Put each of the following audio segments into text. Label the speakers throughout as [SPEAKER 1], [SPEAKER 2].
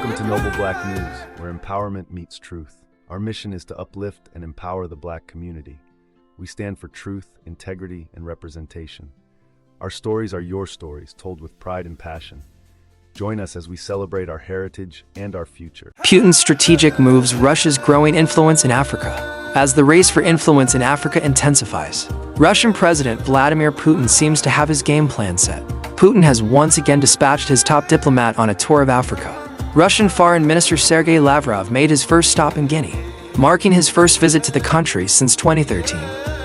[SPEAKER 1] Welcome to Noble Black News, where empowerment meets truth. Our mission is to uplift and empower the Black community. We stand for truth, integrity, and representation. Our stories are your stories, told with pride and passion. Join us as we celebrate our heritage and our future.
[SPEAKER 2] Putin's strategic moves Russia's growing influence in Africa. As the race for influence in Africa intensifies, Russian President Vladimir Putin seems to have his game plan set. Putin has once again dispatched his top diplomat on a tour of Africa. Russian Foreign Minister Sergey Lavrov made his first stop in Guinea, marking his first visit to the country since 2013.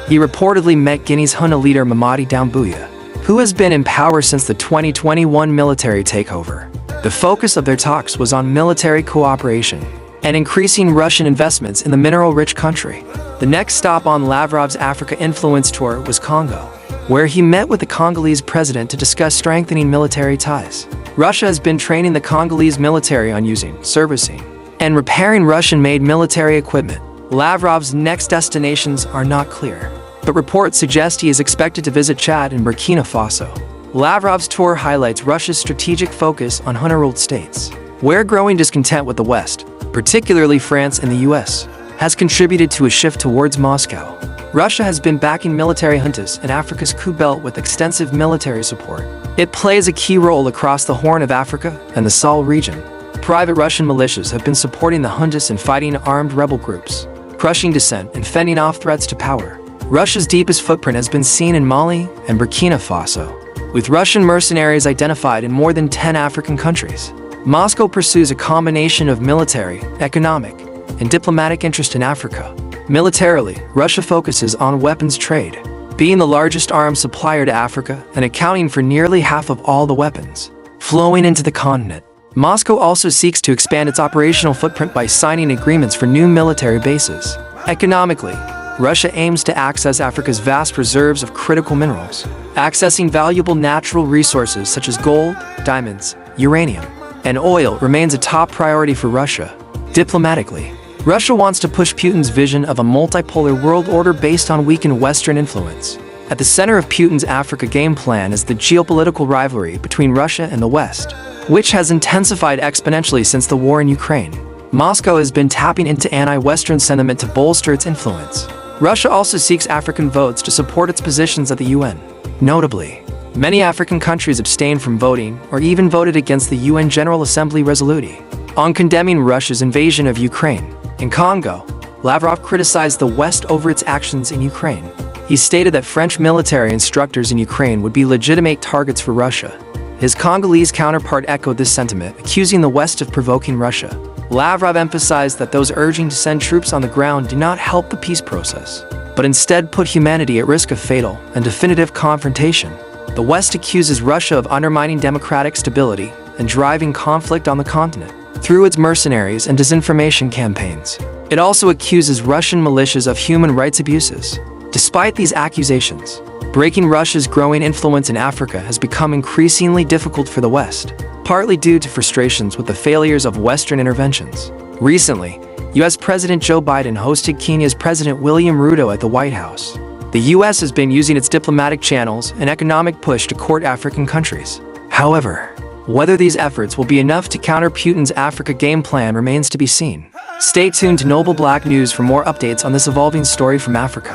[SPEAKER 2] He reportedly met Guinea's junta leader Mamadi Doumbouya, who has been in power since the 2021 military takeover. The focus of their talks was on military cooperation and increasing Russian investments in the mineral-rich country. The next stop on Lavrov's Africa influence tour was Congo, where he met with the Congolese president to discuss strengthening military ties. Russia has been training the Congolese military on using, servicing, and repairing Russian-made military equipment. Lavrov's next destinations are not clear, but reports suggest he is expected to visit Chad and Burkina Faso. Lavrov's tour highlights Russia's strategic focus on junta-ruled states, where growing discontent with the West, particularly France and the US, has contributed to a shift towards Moscow. Russia has been backing military juntas in Africa's Coup belt with extensive military support. It plays a key role across the Horn of Africa and the Sahel region. Private Russian militias have been supporting the juntas in fighting armed rebel groups, crushing dissent, and fending off threats to power. Russia's deepest footprint has been seen in Mali and Burkina Faso, with Russian mercenaries identified in more than 10 African countries. Moscow pursues a combination of military, economic, and diplomatic interest in Africa. Militarily, Russia focuses on weapons trade, being the largest arms supplier to Africa and accounting for nearly half of all the weapons flowing into the continent. Moscow also seeks to expand its operational footprint by signing agreements for new military bases. Economically, Russia aims to access Africa's vast reserves of critical minerals. Accessing valuable natural resources such as gold, diamonds, uranium, and oil remains a top priority for Russia. Diplomatically, Russia wants to push Putin's vision of a multipolar world order based on weakened Western influence. At the center of Putin's Africa game plan is the geopolitical rivalry between Russia and the West, which has intensified exponentially since the war in Ukraine. Moscow has been tapping into anti-Western sentiment to bolster its influence. Russia also seeks African votes to support its positions at the UN. Notably, many African countries abstained from voting or even voted against the UN General Assembly resolution on condemning Russia's invasion of Ukraine. In Congo, Lavrov criticized the West over its actions in Ukraine. He stated that French military instructors in Ukraine would be legitimate targets for Russia. His Congolese counterpart echoed this sentiment, accusing the West of provoking Russia. Lavrov emphasized that those urging to send troops on the ground do not help the peace process, but instead put humanity at risk of fatal and definitive confrontation. The West accuses Russia of undermining democratic stability and driving conflict on the continent through its mercenaries and disinformation campaigns. It also accuses Russian militias of human rights abuses. Despite these accusations, breaking Russia's growing influence in Africa has become increasingly difficult for the West, partly due to frustrations with the failures of Western interventions. Recently, US President Joe Biden hosted Kenya's President William Ruto at the White House. The US has been using its diplomatic channels and economic push to court African countries. However, whether these efforts will be enough to counter Putin's Africa game plan remains to be seen. Stay tuned to Noble Black News for more updates on this evolving story from Africa.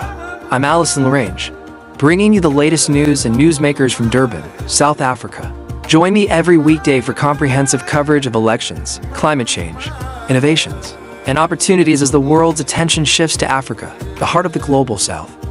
[SPEAKER 2] I'm Alyson Grange, bringing you the latest news and newsmakers from Durban, South Africa. Join me every weekday for comprehensive coverage of elections, climate change, innovations, and opportunities as the world's attention shifts to Africa, the heart of the global South.